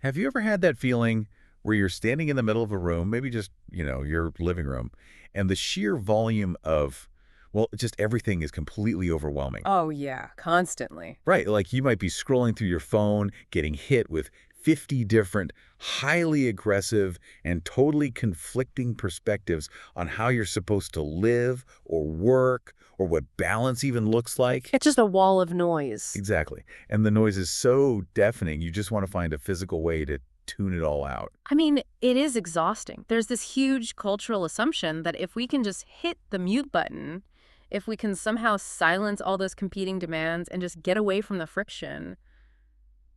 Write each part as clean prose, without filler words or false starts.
Have you ever had that feeling where you're standing in the middle of a room, maybe just, your living room, and the sheer volume of, well, just everything is completely overwhelming? Oh, yeah, constantly. Right, like you might be scrolling through your phone, getting hit with 50 different, highly aggressive, and totally conflicting perspectives on how you're supposed to live or work or what balance even looks like. It's just a wall of noise. Exactly. And the noise is so deafening, you just want to find a physical way to tune it all out. I mean, it is exhausting. There's this huge cultural assumption that if we can just hit the mute button, if we can somehow silence all those competing demands and just get away from the friction,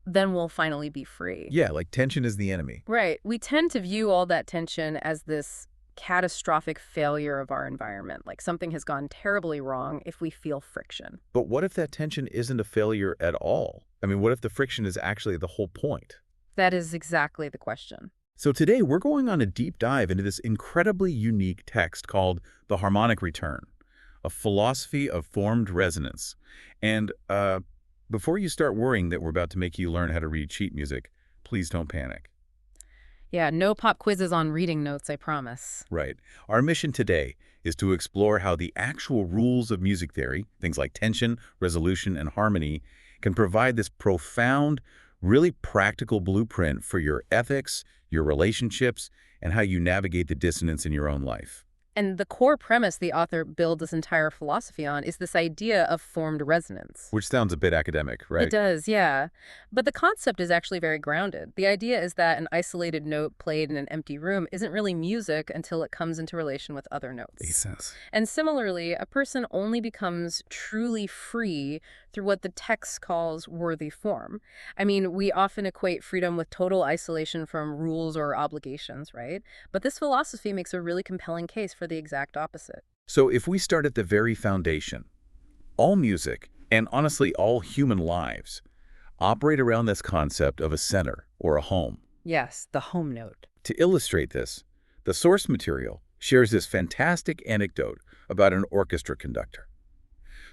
then we'll finally be free. Yeah, like tension is the enemy. Right. We tend to view all that tension as this catastrophic failure of our environment, like something has gone terribly wrong if we feel friction. But what if that tension isn't a failure at all? I mean, what if the friction is actually the whole point? That is exactly the question. So today we're going on a deep dive into this incredibly unique text called The Harmonic Return, a philosophy of formed resonance. And before you start worrying that we're about to make you learn how to read sheet music, please don't panic. Yeah, no pop quizzes on reading notes, I promise. Right. Our mission today is to explore how the actual rules of music theory, things like tension, resolution, and harmony, can provide this profound, really practical blueprint for your ethics, your relationships, and how you navigate the dissonance in your own life. And the core premise the author builds this entire philosophy on is this idea of formed resonance. Which sounds a bit academic, It right? does, yeah. But the concept is actually very grounded. The idea is that an isolated note played in an empty room isn't really music until it comes into relation with other notes. Makes sense. And similarly, a person only becomes truly free through what the text calls worthy form. I mean, we often equate freedom with total isolation from rules or obligations, right? But this philosophy makes a really compelling case for the exact opposite. So if we start at the very foundation, all music, and honestly all human lives, operate around this concept of a center or a home. Yes, the home note. To illustrate this, the source material shares this fantastic anecdote about an orchestra conductor.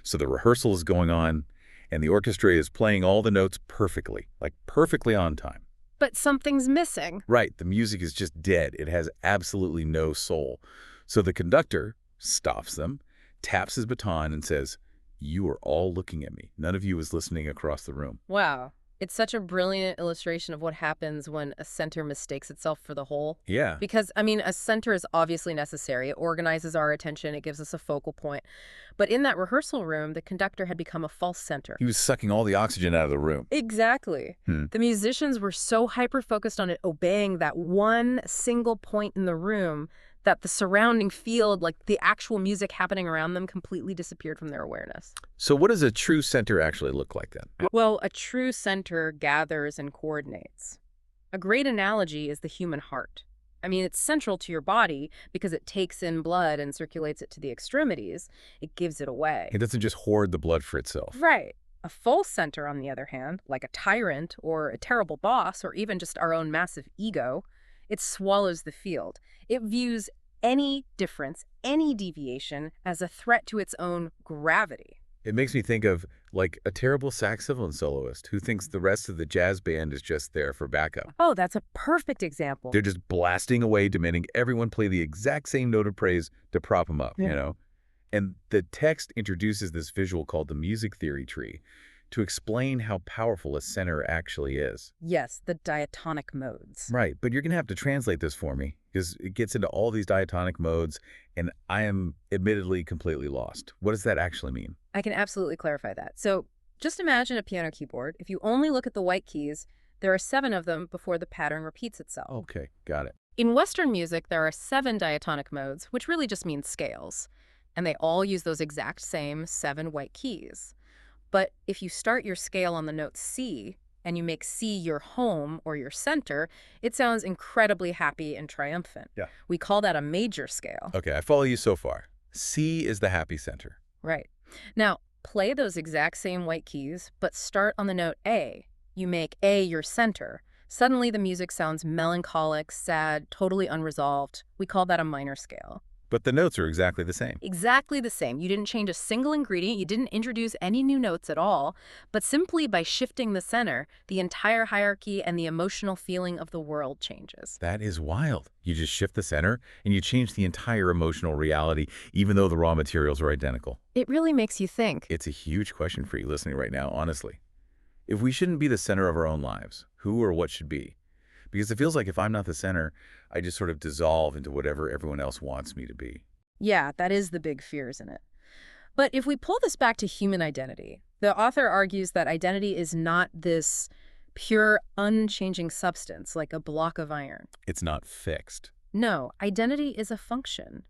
So the rehearsal is going on, and the orchestra is playing all the notes perfectly, like perfectly on time. But something's missing. Right, the music is just dead. It has absolutely no soul. So the conductor stops them, taps his baton, and says, "You are all looking at me. None of you is listening across the room." Wow. It's such a brilliant illustration of what happens when a center mistakes itself for the whole. Yeah, Because, I mean, a center is obviously necessary. It organizes our attention. It gives us a focal point. But in that rehearsal room, the conductor had become a false center. he was sucking all the oxygen out of the room. Exactly. The musicians were so hyper-focused on it obeying that one single point in the room that the surrounding field, like the actual music happening around them, completely disappeared from their awareness. So what does a true center actually look like then? Well, a true center gathers and coordinates. A great analogy is the human heart. I mean, it's central to your body because it takes in blood and circulates it to the extremities. It gives it away. It doesn't just hoard the blood for itself. Right. A full center, on the other hand, like a tyrant or a terrible boss or even just our own massive ego, it swallows the field. It views any difference, any deviation, as a threat to its own gravity. It makes me think of like a terrible saxophone soloist who thinks the rest of the jazz band is just there for backup. Oh, that's a perfect example. They're just blasting away, demanding everyone play the exact same note of praise to prop them up, Yeah. And the text introduces this visual called the music theory tree to explain how powerful a center actually is. Yes, the diatonic modes. Right, but you're going to have to translate this for me because it gets into all these diatonic modes, and I am admittedly completely lost. What does that actually mean? I can absolutely clarify that. So just imagine a piano keyboard. If you only look at the white keys, there are 7 of them before the pattern repeats itself. Okay, got it. In Western music, there are 7 diatonic modes, which really just means scales. And they all use those exact same 7 white keys. But if you start your scale on the note C, and you make C your home or your center, it sounds incredibly happy and triumphant. Yeah. We call that a major scale. Okay, I follow you so far. C is the happy center. Right. Now, play those exact same white keys, but start on the note A. You make A your center. Suddenly the music sounds melancholic, sad, totally unresolved. We call that a minor scale. But the notes are exactly the same. Exactly the same. You didn't change a single ingredient, you didn't introduce any new notes at all, but simply by shifting the center, the entire hierarchy and the emotional feeling of the world changes. That is wild. You just shift the center, and you change the entire emotional reality, even though the raw materials are identical. It really makes you think. It's a huge question for you listening right now, honestly. If we shouldn't be the center of our own lives, who or what should be? Because it feels like if I'm not the center, I just sort of dissolve into whatever everyone else wants me to be. Yeah, that is the big fear, isn't it? But if we pull this back to human identity, the author argues that identity is not this pure, unchanging substance like a block of iron. It's not fixed. No, identity is a function.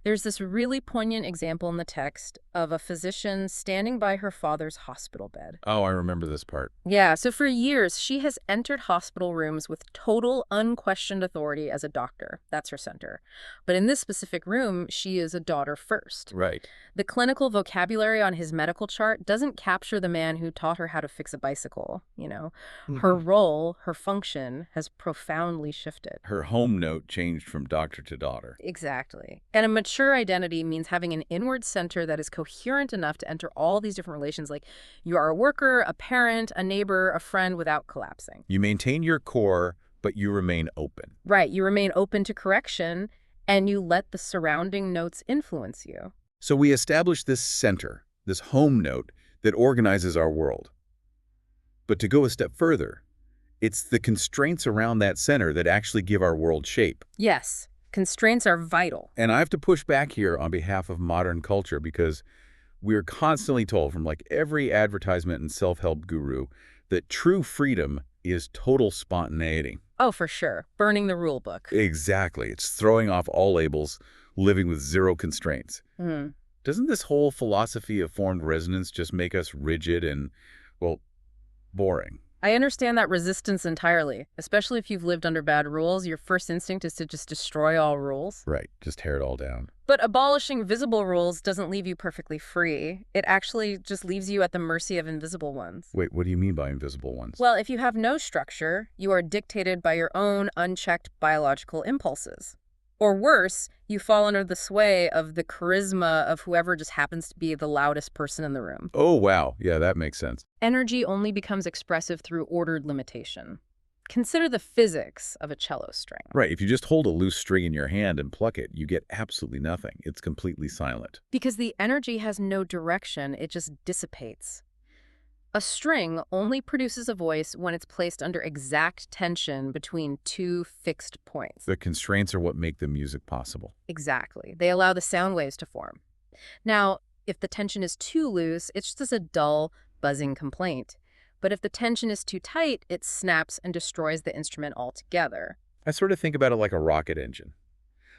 There's this really poignant example in the text of a physician standing by her father's hospital bed. Oh, I remember this part. Yeah, so for years, she has entered hospital rooms with total, unquestioned authority as a doctor. That's her center. But in this specific room, she is a daughter first. Right. The clinical vocabulary on his medical chart doesn't capture the man who taught her how to fix a bicycle, you know. Her role, her function, has profoundly shifted. Her home note changed from doctor to daughter. Exactly. And a mature identity means having an inward center that is coherent enough to enter all these different relations, like you are a worker, a parent, a neighbor, a friend, without collapsing. You maintain your core, but you remain open. Right. You remain open to correction, and you let the surrounding notes influence you. So we establish this center, this home note that organizes our world. But to go a step further, it's the constraints around that center that actually give our world shape. Yes. Constraints are vital. And I have to push back here on behalf of modern culture because we're constantly told from like every advertisement and self-help guru that true freedom is total spontaneity. Oh, for sure. Burning the rule book. Exactly. It's throwing off all labels, living with zero constraints. Doesn't this whole philosophy of formed resonance just make us rigid and, well, boring? I understand that resistance entirely, especially if you've lived under bad rules. Your first instinct is to just destroy all rules. Right, just tear it all down. But abolishing visible rules doesn't leave you perfectly free. It actually just leaves you at the mercy of invisible ones. Wait, what do you mean by invisible ones? Well, if you have no structure, you are dictated by your own unchecked biological impulses. Or worse, you fall under the sway of the charisma of whoever just happens to be the loudest person in the room. Oh, wow. Yeah, that makes sense. Energy only becomes expressive through ordered limitation. Consider the physics of a cello string. Right, if you just hold a loose string in your hand and pluck it, you get absolutely nothing. It's completely silent. Because the energy has no direction, it just dissipates. A string only produces a voice when it's placed under exact tension between two fixed points. The constraints are what make the music possible. Exactly. They allow the sound waves to form. Now, if the tension is too loose, it's just a dull, buzzing complaint. But if the tension is too tight, it snaps and destroys the instrument altogether. I sort of think about it like a rocket engine.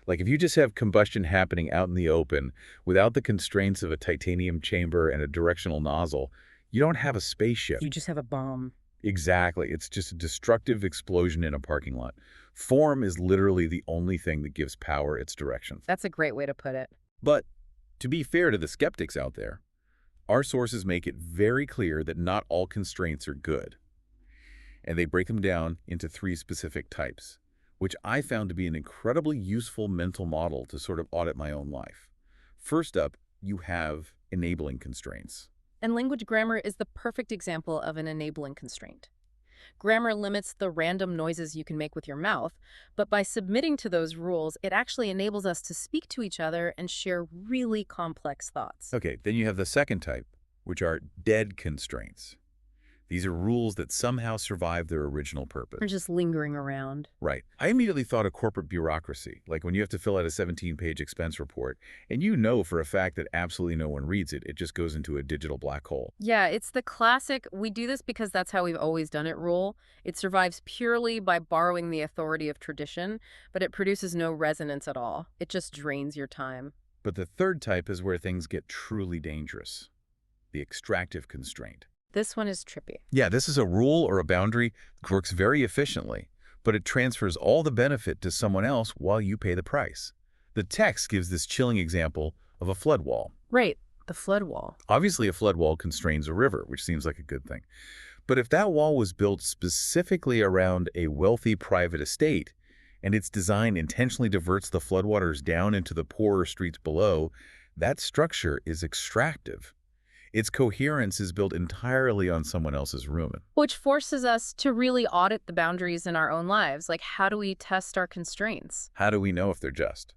Like if you just have combustion happening out in the open without the constraints of a titanium chamber and a directional nozzle, you don't have a spaceship. You just have a bomb. Exactly. It's just a destructive explosion in a parking lot. Form is literally the only thing that gives power its direction. That's a great way to put it. But to be fair to the skeptics out there, our sources make it very clear that not all constraints are good. And they break them down into 3 specific types, which I found to be an incredibly useful mental model to sort of audit my own life. First up, you have enabling constraints. And language grammar is the perfect example of an enabling constraint. Grammar limits the random noises you can make with your mouth, but by submitting to those rules, it actually enables us to speak to each other and share really complex thoughts. Okay, then you have the second type, which are dead constraints. These are rules that somehow survive their original purpose. Or just lingering around. Right. I immediately thought of corporate bureaucracy, like when you have to fill out a 17-page expense report, and you know for a fact that absolutely no one reads it. It just goes into a digital black hole. Yeah, it's the classic, we do this because that's how we've always done it rule. It survives purely by borrowing the authority of tradition, but it produces no resonance at all. It just drains your time. But the third type is where things get truly dangerous. The extractive constraint. This one is trippy. Yeah, this is a rule or a boundary that works very efficiently, but it transfers all the benefit to someone else while you pay the price. The text gives this chilling example of a flood wall. Right, the flood wall. Obviously, a flood wall constrains a river, which seems like a good thing. But if that wall was built specifically around a wealthy private estate, and its design intentionally diverts the floodwaters down into the poorer streets below, that structure is extractive. Its coherence is built entirely on someone else's ruin. Which forces us to really audit the boundaries in our own lives. Like, how do we test our constraints? How do we know if they're just?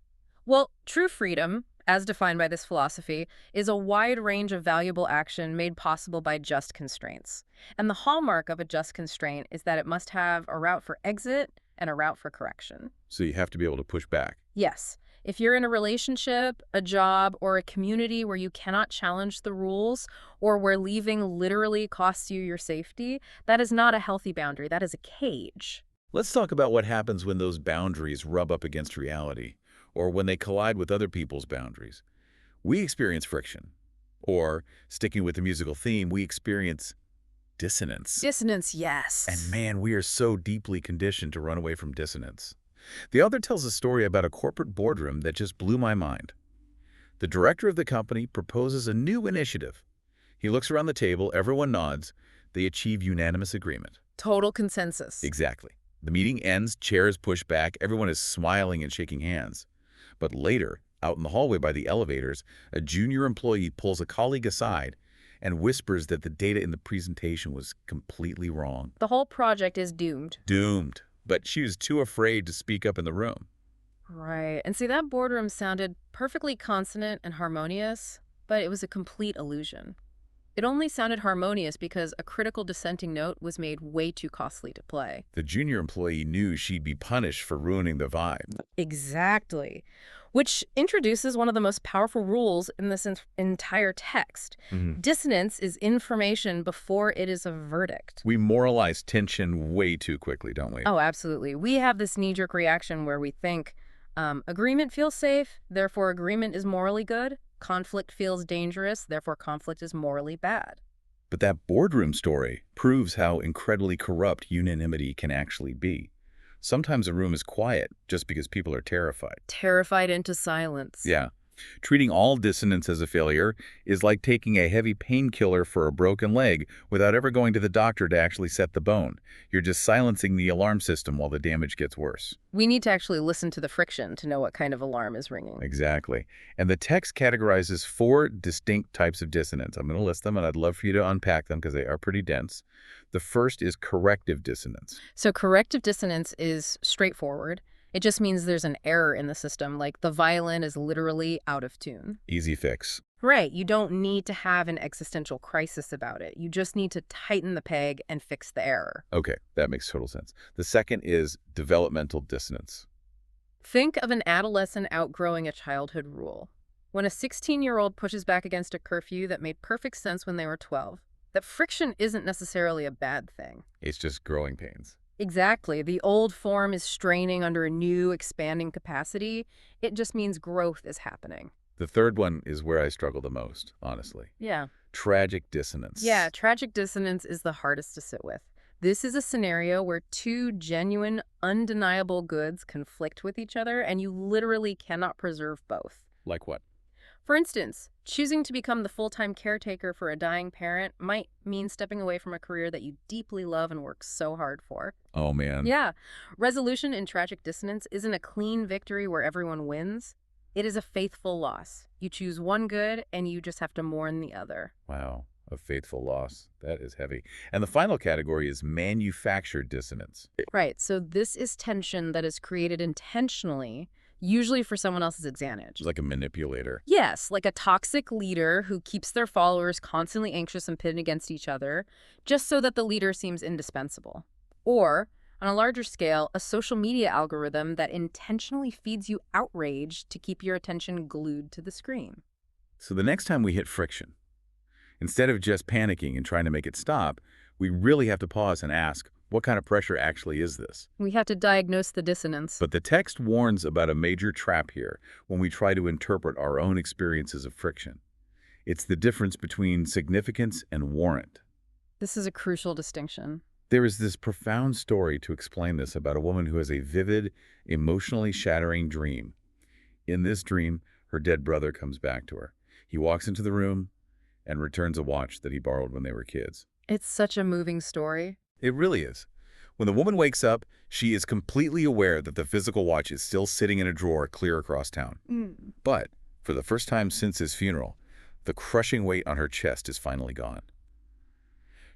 Well, true freedom, as defined by this philosophy, is a wide range of valuable action made possible by just constraints. And the hallmark of a just constraint is that it must have a route for exit and a route for correction. So you have to be able to push back. Yes, if you're in a relationship, a job, or a community where you cannot challenge the rules, or where leaving literally costs you your safety, that is not a healthy boundary. That is a cage. Let's talk about what happens when those boundaries rub up against reality, or when they collide with other people's boundaries. We experience friction. Or, sticking with the musical theme, we experience dissonance. Dissonance, yes. And man, we are so deeply conditioned to run away from dissonance. The author tells a story about a corporate boardroom that just blew my mind. The director of the company proposes a new initiative. He looks around the table, everyone nods, they achieve unanimous agreement. Total consensus. Exactly. The meeting ends, chairs push back, everyone is smiling and shaking hands. But later, out in the hallway by the elevators, a junior employee pulls a colleague aside and whispers that the data in the presentation was completely wrong. The whole project is doomed. Doomed. But she was too afraid to speak up in the room. Right. And see, that boardroom sounded perfectly consonant and harmonious, but it was a complete illusion. It only sounded harmonious because a critical dissenting note was made way too costly to play. The junior employee knew she'd be punished for ruining the vibe. Exactly. Which introduces one of the most powerful rules in this entire text. Dissonance is information before it is a verdict. We moralize tension way too quickly, don't we? Oh, absolutely. We have this knee-jerk reaction where we think agreement feels safe, therefore agreement is morally good. Conflict feels dangerous, therefore conflict is morally bad. But that boardroom story proves how incredibly corrupt unanimity can actually be. Sometimes a room is quiet just because people are terrified. Terrified into silence. Yeah. Treating all dissonance as a failure is like taking a heavy painkiller for a broken leg without ever going to the doctor to actually set the bone. You're just silencing the alarm system while the damage gets worse. We need to actually listen to the friction to know what kind of alarm is ringing. Exactly. And the text categorizes 4 distinct types of dissonance. I'm going to list them, and I'd love for you to unpack them because they are pretty dense. The first is corrective dissonance. So corrective dissonance is straightforward. It just means there's an error in the system, like the violin is literally out of tune. Easy fix. Right. You don't need to have an existential crisis about it. You just need to tighten the peg and fix the error. Okay, that makes total sense. The second is developmental dissonance. Think of an adolescent outgrowing a childhood rule. When a 16-year-old pushes back against a curfew that made perfect sense when they were 12, that friction isn't necessarily a bad thing. It's just growing pains. Exactly. The old form is straining under a new, expanding capacity. It just means growth is happening. The third one is where I struggle the most, honestly. Yeah. Tragic dissonance. Yeah, tragic dissonance is the hardest to sit with. This is a scenario where two genuine, undeniable goods conflict with each other, and you literally cannot preserve both. Like what? For instance, choosing to become the full-time caretaker for a dying parent might mean stepping away from a career that you deeply love and work so hard for. Oh, man. Yeah. Resolution in tragic dissonance isn't a clean victory where everyone wins. It is a faithful loss. You choose one good, and you just have to mourn the other. Wow. A faithful loss. That is heavy. And the final category is manufactured dissonance. Right. So this is tension that is created intentionally, usually for someone else's advantage. Like a manipulator. Yes, like a toxic leader who keeps their followers constantly anxious and pitted against each other, just so that the leader seems indispensable. Or, on a larger scale, a social media algorithm that intentionally feeds you outrage to keep your attention glued to the screen. So the next time we hit friction, instead of just panicking and trying to make it stop, we really have to pause and ask, what kind of pressure actually is this? We have to diagnose the dissonance. But the text warns about a major trap here when we try to interpret our own experiences of friction. It's the difference between significance and warrant. This is a crucial distinction. There is this profound story to explain this about a woman who has a vivid, emotionally shattering dream. In this dream, her dead brother comes back to her. He walks into the room and returns a watch that he borrowed when they were kids. It's such a moving story. It really is. When the woman wakes up, she is completely aware that the physical watch is still sitting in a drawer clear across town. But for the first time since his funeral, the crushing weight on her chest is finally gone.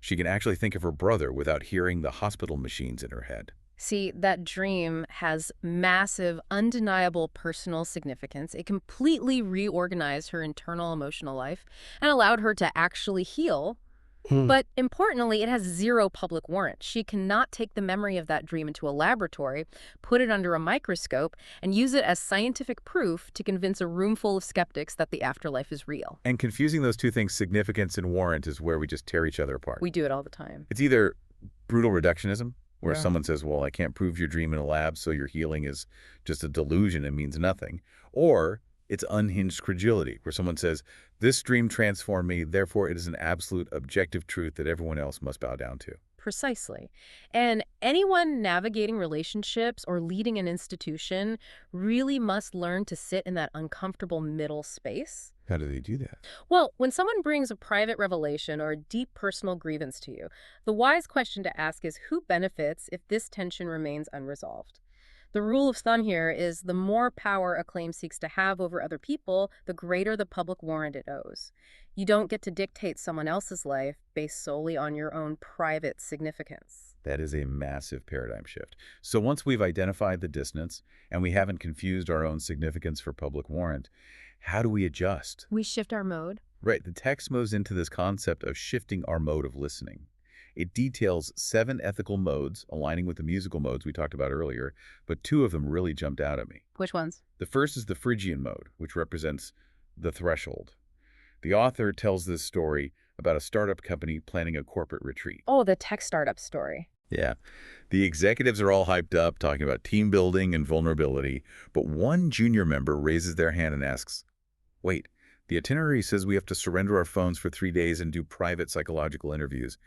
She can actually think of her brother without hearing the hospital machines in her head. See, that dream has massive, undeniable personal significance. It completely reorganized her internal emotional life and allowed her to actually heal. But importantly, it has zero public warrant. She cannot take the memory of that dream into a laboratory, put it under a microscope, and use it as scientific proof to convince a room full of skeptics that the afterlife is real. And confusing those two things, significance and warrant, is where we just tear each other apart. We do it all the time. It's either brutal reductionism, where Yeah. someone says, well, I can't prove your dream in a lab, so your healing is just a delusion and means nothing. Or it's unhinged credulity, where someone says, this dream transformed me, therefore it is an absolute objective truth that everyone else must bow down to. Precisely. And anyone navigating relationships or leading an institution really must learn to sit in that uncomfortable middle space. How do they do that? Well, when someone brings a private revelation or a deep personal grievance to you, the wise question to ask is who benefits if this tension remains unresolved? The rule of thumb here is the more power a claim seeks to have over other people, the greater the public warrant it owes. You don't get to dictate someone else's life based solely on your own private significance. That is a massive paradigm shift. So once we've identified the dissonance and we haven't confused our own significance for public warrant, how do we adjust? We shift our mode. Right, the text moves into this concept of shifting our mode of listening. It details 7 ethical modes, aligning with the musical modes we talked about earlier, but 2 of them really jumped out at me. Which ones? The first is the Phrygian mode, which represents the threshold. The author tells this story about a startup company planning a corporate retreat. Oh, the tech startup story. Yeah, the executives are all hyped up, talking about team building and vulnerability, but one junior member raises their hand and asks, wait, the itinerary says we have to surrender our phones for 3 days and do private psychological interviews.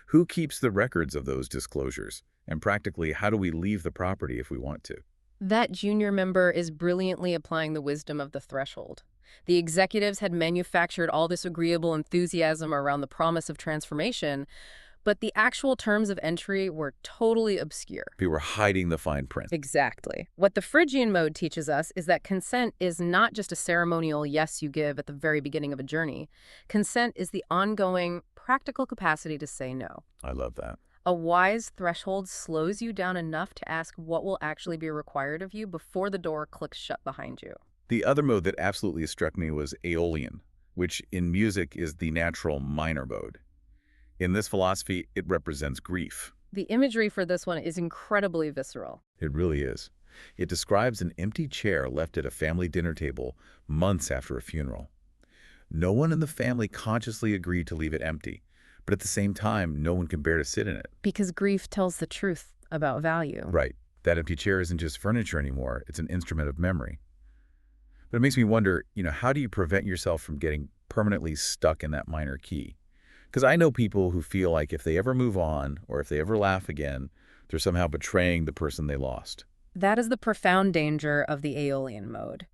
Who keeps the records of those disclosures? And practically, how do we leave the property if we want to? That junior member is brilliantly applying the wisdom of the threshold. The executives had manufactured all this agreeable enthusiasm around the promise of transformation, but the actual terms of entry were totally obscure. We were hiding the fine print. Exactly. What the Phrygian mode teaches us is that consent is not just a ceremonial yes you give at the very beginning of a journey. Consent is the ongoing, practical capacity to say no. I love that. A wise threshold slows you down enough to ask what will actually be required of you before the door clicks shut behind you. The other mode that absolutely struck me was Aeolian, which in music is the natural minor mode. In this philosophy, it represents grief. The imagery for this one is incredibly visceral. It really is. It describes an empty chair left at a family dinner table months after a funeral. No one in the family consciously agreed to leave it empty, but at the same time, no one can bear to sit in it. Because grief tells the truth about value. Right. That empty chair isn't just furniture anymore. It's an instrument of memory. But it makes me wonder, how do you prevent yourself from getting permanently stuck in that minor key? Because I know people who feel like if they ever move on or if they ever laugh again, they're somehow betraying the person they lost. That is the profound danger of the Aeolian mode.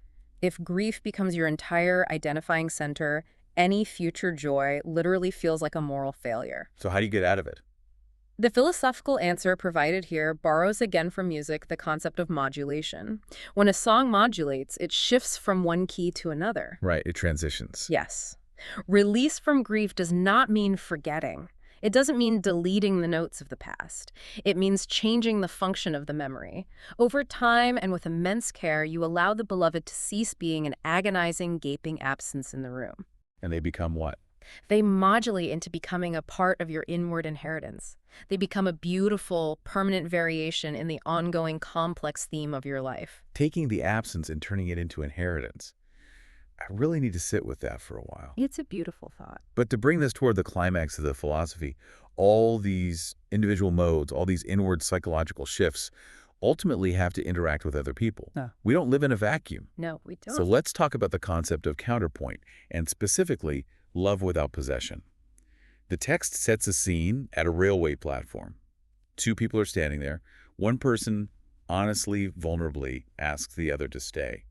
If grief becomes your entire identifying center, any future joy literally feels like a moral failure. So how do you get out of it? The philosophical answer provided here borrows again from music the concept of modulation. When a song modulates, it shifts from one key to another. Right, it transitions. Yes. Release from grief does not mean forgetting. It doesn't mean deleting the notes of the past. It means changing the function of the memory. Over time and with immense care, you allow the beloved to cease being an agonizing, gaping absence in the room. And they become what? They modulate into becoming a part of your inward inheritance. They become a beautiful, permanent variation in the ongoing complex theme of your life. Taking the absence and turning it into inheritance. I really need to sit with that for a while. It's a beautiful thought. But to bring this toward the climax of the philosophy, all these individual modes, all these inward psychological shifts, ultimately have to interact with other people. No. We don't live in a vacuum. No, we don't. So let's talk about the concept of counterpoint, and specifically, love without possession. The text sets a scene at a railway platform. 2 people are standing there. One person, honestly, vulnerably, asks the other to stay.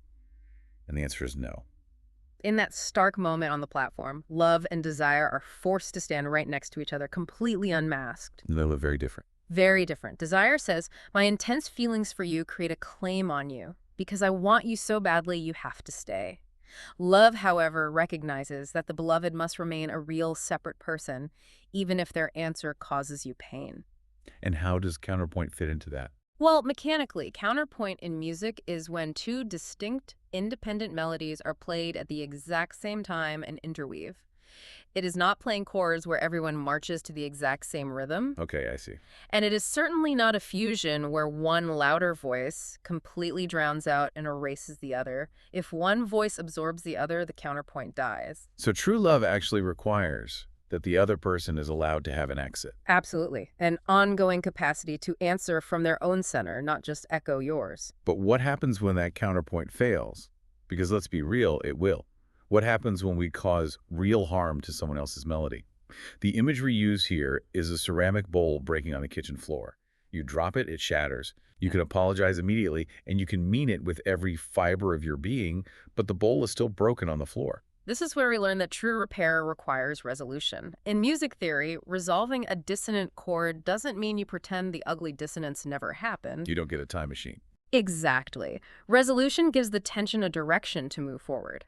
And the answer is no. In that stark moment on the platform, love and desire are forced to stand right next to each other, completely unmasked. And they live very different. Very different. Desire says, my intense feelings for you create a claim on you. Because I want you so badly, you have to stay. Love, however, recognizes that the beloved must remain a real, separate person, even if their answer causes you pain. And how does counterpoint fit into that? Well, mechanically, counterpoint in music is when two distinct, independent melodies are played at the exact same time and interweave. It is not playing chords where everyone marches to the exact same rhythm. Okay, I see. And it is certainly not a fusion where one louder voice completely drowns out and erases the other. If one voice absorbs the other, the counterpoint dies. So true love actually requires that the other person is allowed to have an exit. Absolutely. An ongoing capacity to answer from their own center, not just echo yours. But what happens when that counterpoint fails? Because let's be real, it will. What happens when we cause real harm to someone else's melody? The imagery used here is a ceramic bowl breaking on the kitchen floor. You drop it, it shatters. You can apologize immediately, and you can mean it with every fiber of your being, but the bowl is still broken on the floor. This is where we learn that true repair requires resolution. In music theory, resolving a dissonant chord doesn't mean you pretend the ugly dissonance never happened. You don't get a time machine. Exactly. Resolution gives the tension a direction to move forward.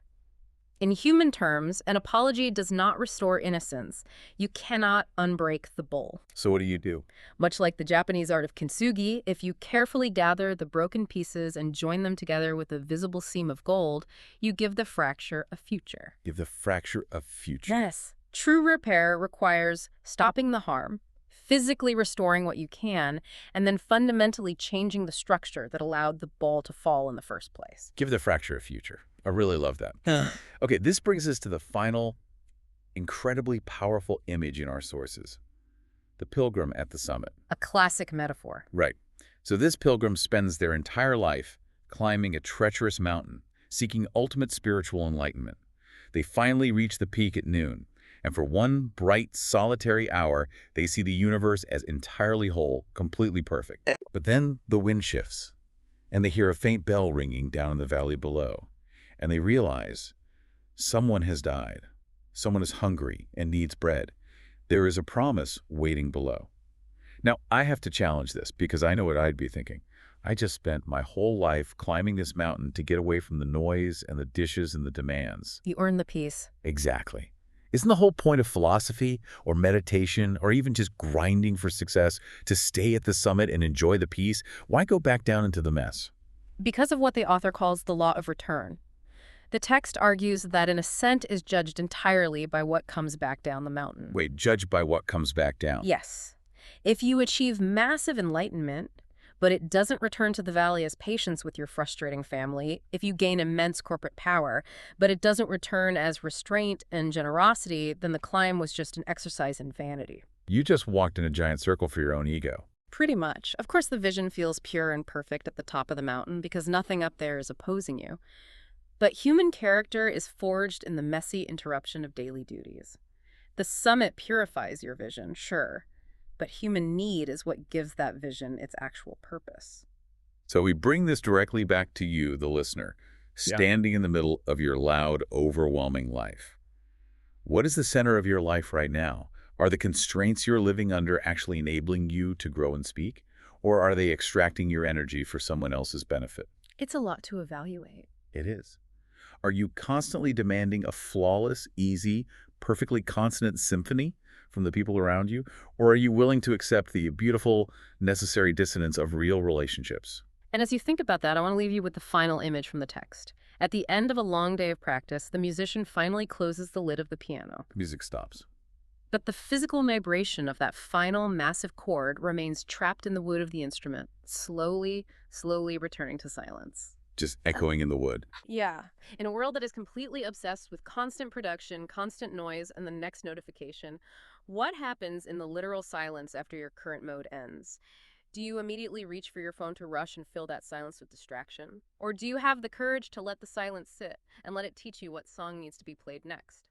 In human terms, an apology does not restore innocence. You cannot unbreak the bowl. So what do you do? Much like the Japanese art of kintsugi, if you carefully gather the broken pieces and join them together with a visible seam of gold, you give the fracture a future. Give the fracture a future. Yes. True repair requires stopping the harm, physically restoring what you can, and then fundamentally changing the structure that allowed the ball to fall in the first place. Give the fracture a future. I really love that. Okay, this brings us to the final, incredibly powerful image in our sources. The pilgrim at the summit. A classic metaphor. Right. So this pilgrim spends their entire life climbing a treacherous mountain, seeking ultimate spiritual enlightenment. They finally reach the peak at noon, and for one bright, solitary hour, they see the universe as entirely whole, completely perfect. But then the wind shifts, and they hear a faint bell ringing down in the valley below. And they realize someone has died. Someone is hungry and needs bread. There is a promise waiting below. Now, I have to challenge this because I know what I'd be thinking. I just spent my whole life climbing this mountain to get away from the noise and the dishes and the demands. You earn the peace. Exactly. Isn't the whole point of philosophy or meditation or even just grinding for success to stay at the summit and enjoy the peace? Why go back down into the mess? Because of what the author calls the law of return. The text argues that an ascent is judged entirely by what comes back down the mountain. Wait, judged by what comes back down? Yes. If you achieve massive enlightenment, but it doesn't return to the valley as patience with your frustrating family, if you gain immense corporate power, but it doesn't return as restraint and generosity, then the climb was just an exercise in vanity. You just walked in a giant circle for your own ego. Pretty much. Of course, the vision feels pure and perfect at the top of the mountain because nothing up there is opposing you. But human character is forged in the messy interruption of daily duties. The summit purifies your vision, sure, but human need is what gives that vision its actual purpose. So we bring this directly back to you, the listener, standing in the middle of your loud, overwhelming life. What is the center of your life right now? Are the constraints you're living under actually enabling you to grow and speak? Or are they extracting your energy for someone else's benefit? It's a lot to evaluate. It is. Are you constantly demanding a flawless, easy, perfectly consonant symphony from the people around you? Or are you willing to accept the beautiful, necessary dissonance of real relationships? And as you think about that, I want to leave you with the final image from the text. At the end of a long day of practice, the musician finally closes the lid of the piano. The music stops. But the physical vibration of that final massive chord remains trapped in the wood of the instrument, slowly returning to silence. Just echoing in the wood. Yeah. In a world that is completely obsessed with constant production, constant noise, and the next notification, what happens in the literal silence after your current mode ends? Do you immediately reach for your phone to rush and fill that silence with distraction? Or do you have the courage to let the silence sit and let it teach you what song needs to be played next?